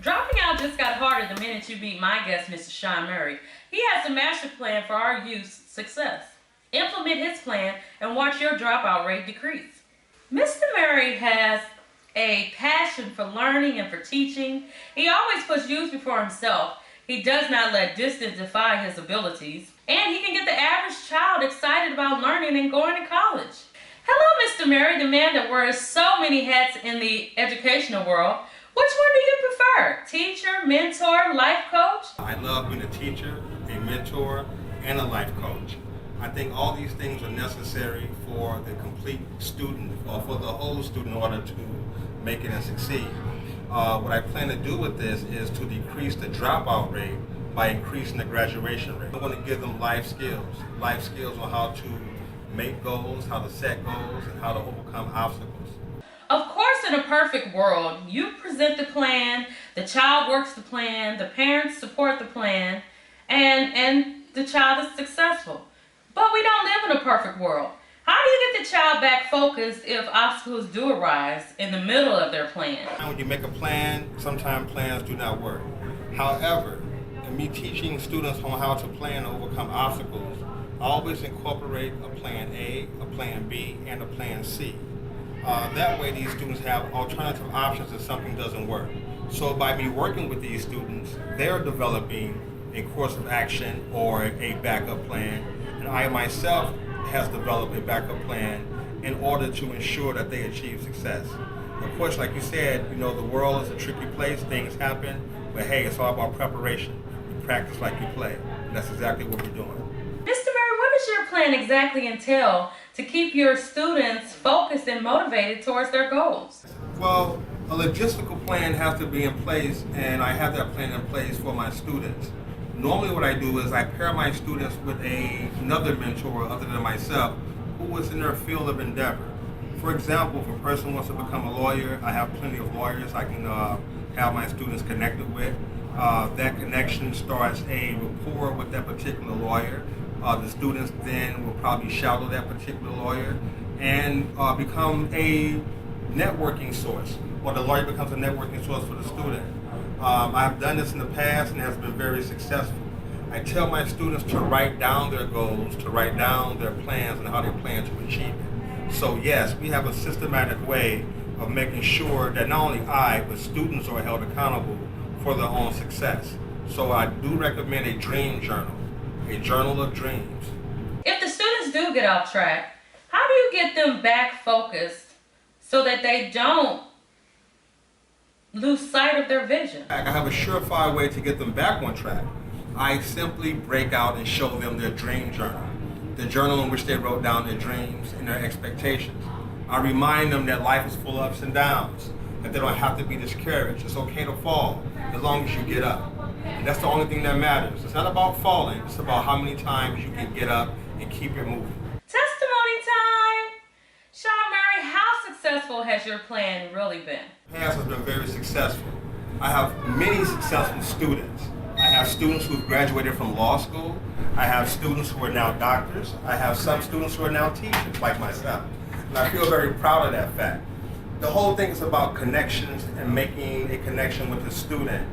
Dropping out just got harder the minute you meet my guest, Mr. Shawn Murry. He has a master plan for our youth's success. Implement his plan and watch your dropout rate decrease. Mr. Murry has a passion for learning and for teaching. He always puts youth before himself. He does not let distance defy his abilities. And he can get the average child excited about learning and going to college. Hello, Mr. Murry, the man that wears so many hats in the educational world. Which one do you prefer? Teacher, mentor, life coach? I love being a teacher, a mentor, and a life coach. I think all these things are necessary for the complete student, or for the whole student, in order to make it and succeed. What I plan to do with this is to decrease the dropout rate by increasing the graduation rate. I want to give them life skills on how to make goals, how to set goals, and how to overcome obstacles. Of course, in a perfect world, you present the plan, the child works the plan, the parents support the plan, and the child is successful. But we don't live in a perfect world. How do you get the child back focused if obstacles do arise in the middle of their plan? When you make a plan, sometimes plans do not work. However, in me teaching students on how to plan and overcome obstacles, I always incorporate a plan A, a plan B, and a plan C. That way these students have alternative options if something doesn't work. So by me working with these students, they're developing a course of action or a backup plan, and I myself has developed a backup plan in order to ensure that they achieve success. Of course, like you said, the world is a tricky place, things happen, but hey, it's all about preparation. You practice like you play, and that's exactly what we're doing. Mr. Murry, what does your plan exactly entail to keep your students focused and motivated towards their goals? Well, a logistical plan has to be in place, and I have that plan in place for my students. Normally what I do is I pair my students with another mentor other than myself who is in their field of endeavor. For example, if a person wants to become a lawyer, I have plenty of lawyers I can have my students connected with. That connection starts a rapport with that particular lawyer. The students then will probably shadow that particular lawyer and become a networking source, or the lawyer becomes a networking source for the student. I've done this in the past and has been very successful. I tell my students to write down their goals, to write down their plans and how they plan to achieve it. So yes, we have a systematic way of making sure that not only I, but students are held accountable for their own success. So I do recommend a dream journal, a journal of dreams. If the students do get off track, how do you get them back focused so that they don't lose sight of their vision? I have a surefire way to get them back on track. I simply break out and show them their dream journal, the journal in which they wrote down their dreams and their expectations. I remind them that life is full of ups and downs, that they don't have to be discouraged. It's okay to fall as long as you get up. And that's the only thing that matters. It's not about falling, it's about how many times you can get up and keep it moving. Testimony time! Shawn Murry, how successful has your plan really been? Past has been very successful. I have many successful students. I have students who have graduated from law school. I have students who are now doctors. I have some students who are now teachers, like myself. And I feel very proud of that fact. The whole thing is about connections and making a connection with the student.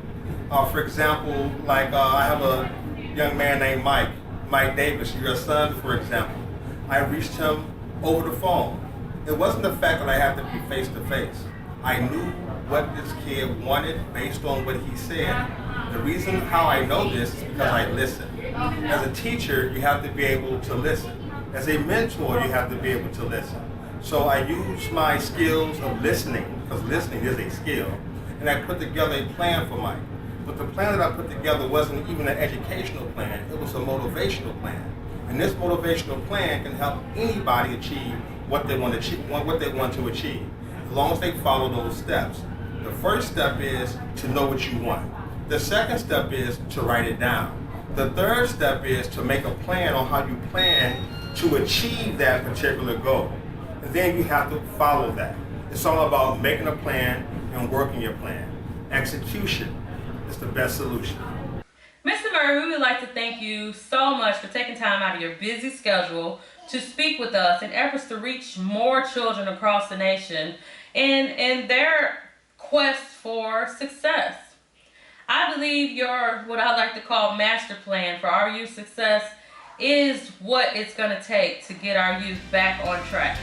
For example, I have a young man named Mike Davis, your son, for example. I reached him over the phone. It wasn't the fact that I had to be face to face. I knew what this kid wanted based on what he said. The reason how I know this is because I listen. As a teacher, you have to be able to listen. As a mentor, you have to be able to listen. So I use my skills of listening, because listening is a skill, and I put together a plan for Mike. But the plan that I put together wasn't even an educational plan, it was a motivational plan. And this motivational plan can help anybody achieve what they want to achieve, as long as they follow those steps. The first step is to know what you want. The second step is to write it down. The third step is to make a plan on how you plan to achieve that particular goal. And then you have to follow that. It's all about making a plan and working your plan. Execution is the best solution. Mr. Murry, we would like to thank you so much for taking time out of your busy schedule to speak with us in efforts to reach more children across the nation in their quest for success. believe your, what I like to call master plan for our youth success is what it's going to take to get our youth back on track.